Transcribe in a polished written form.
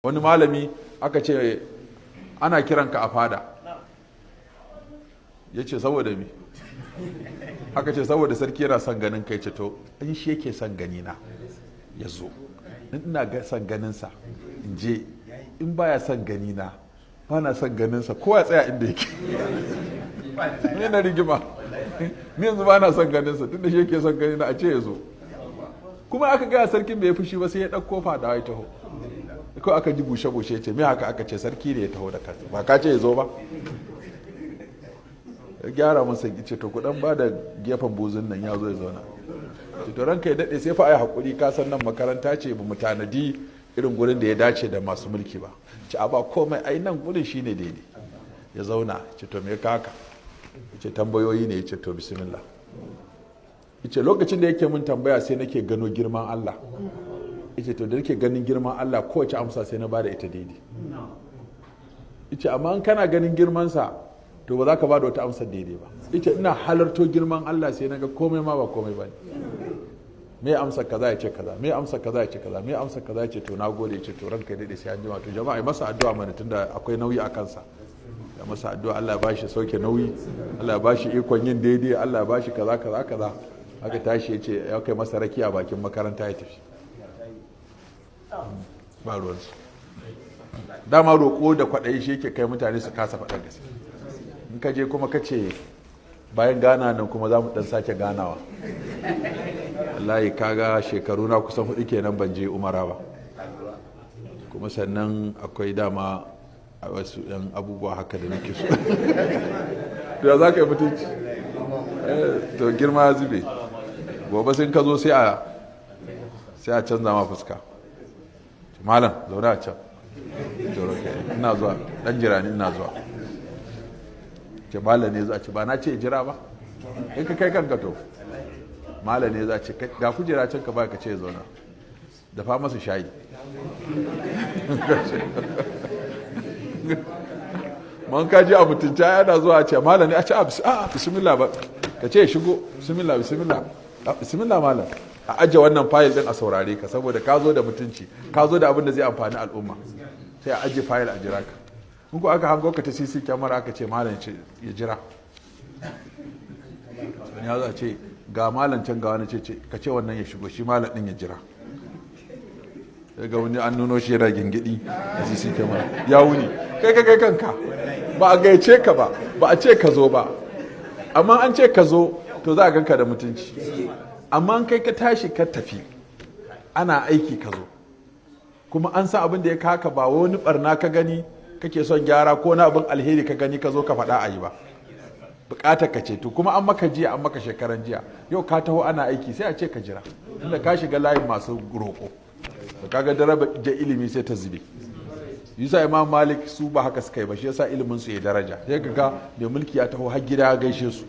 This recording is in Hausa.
wani malami aka ce ana kiranka a fada, ya ce saboda me aka ce saboda sarki yana son ganin kai, ce to in shi yake son gani na ya zo, ina son ganinsa in je, in baya son gani na ba na son ganinsa, kowa ya tsaya inda yake. Me na rigima, ni yanzu ba na son ganinsa tun da shi yake son gani na, a ce ya zo. Kuma aka gaya sarkin bai fushi ba, sai ya ɗauko fadawa ya taho, ko aka ji bushe-bushe, ce me haka, aka ce sarki ne ya taho da kansa, ba ka ce ya zo ba. Ya gyara masa, ce to kudan ba da gefen buzun nan ya zo ya zauna. Ce to ranka ya daɗe, sai fa a yi haƙuri, ka san nan makaranta ce ba mu tanadi irin gurin da ya dace da masu mulki ba. Ce a ba komai, ai nan gurin shi ne daidai. Ya zauna, ce to me ka haka, ce tambayoyi ne, ya ce to bismillah. Ya ce lokacin da yake mun tambaya sai nake gano girman Allah. Ya ce to da nake ganin girman Allah, kowace amsa sai na ba da ita daidai. Ya ce amma in kana ganin girmansa to ba za ka ba da wata amsa daidai ba. Ya ce ina halarto girman Allah sai na ga komai ma ba komai ba ne. Me amsa kaza ya ce kaza, me amsa kaza ya ce kaza, me amsa kaza ya ce to nagode. Ya ce to ranka daidai sai an jima. To jama'a yi masa addu'a mana tunda akwai nauyi a kansa. Ya masa addu'a, Allah ya bashi sauke nauyi, Allah ya bashi ikon yin daidai, Allah ya bashi kaza kaza kaza. Aka tashi ya ce ya kai masa rakiya bakin makaranta ya tafi. Ba ruwansu. Dama roƙo da kwaɗayi shi yake kai mutane su kasa faɗar gaske. In ka je kuma ka ce bayan gana nan kuma za mu ɗan sake ganawa. Wallahi kaga shekaru na kusan 4 kenan ban je umara ba. Kuma sannan akwai dama a wasu ɗan abubuwa haka da nake so. Da za ka yi mutunci. To girma ya zube. Gobe sun ka zo sai a canza ma fuska. Malam zaune a can. Ina zuwa, dan jira ni ina zuwa. Ce malam ne za ce ba na ce jira ba, in ka kai kanka to malam ne za ce ga kujera can ka ba ka ce zauna, dafa masa shayi. Man ka ji a mutunta yana zuwa ce malam ne, a ce a bismillah ba ka ce shigo, bismillah bismillah bismillah malam, a ajiye wannan fayil din a saurare ka, saboda ka zo da mutunci, ka zo da abin da zai amfani al'umma, sai a ajiye fayil a jira ka. In ko aka hango ka ta CC kyamara aka ce malam ce ya jira, wani ya za ce ga malam can ga wani ce ka ce wannan ya shigo, shi malam din ya jira. Daga wani an nuno shi yana gingidi a CC kyamara ya wuni, kai kanka ba a gaice ka ba, ba a ce ka zo ba, amma an ce ka zo to za a ganka da mutunci. Amma an kai ka tashi ka tafi, ana aiki ka zo, kuma an san abin da ya kaka, ba wani barna ka gani kake son gyara ko na abin alheri ka gani ka zo ka faɗa a yi ba, bukatar ka ce to kuma an maka jiya, an maka shekaran jiya, yau ka taho ana aiki, sai a ce ka jira, inda ka shiga layin masu roƙo, da kaga daraja ilimi sai ta zube. Yusa Imam Malik su ba haka suka yi ba, shi yasa ilimin su ya daraja, sai ka ga mai mulki ya taho har gida ya gaishe su.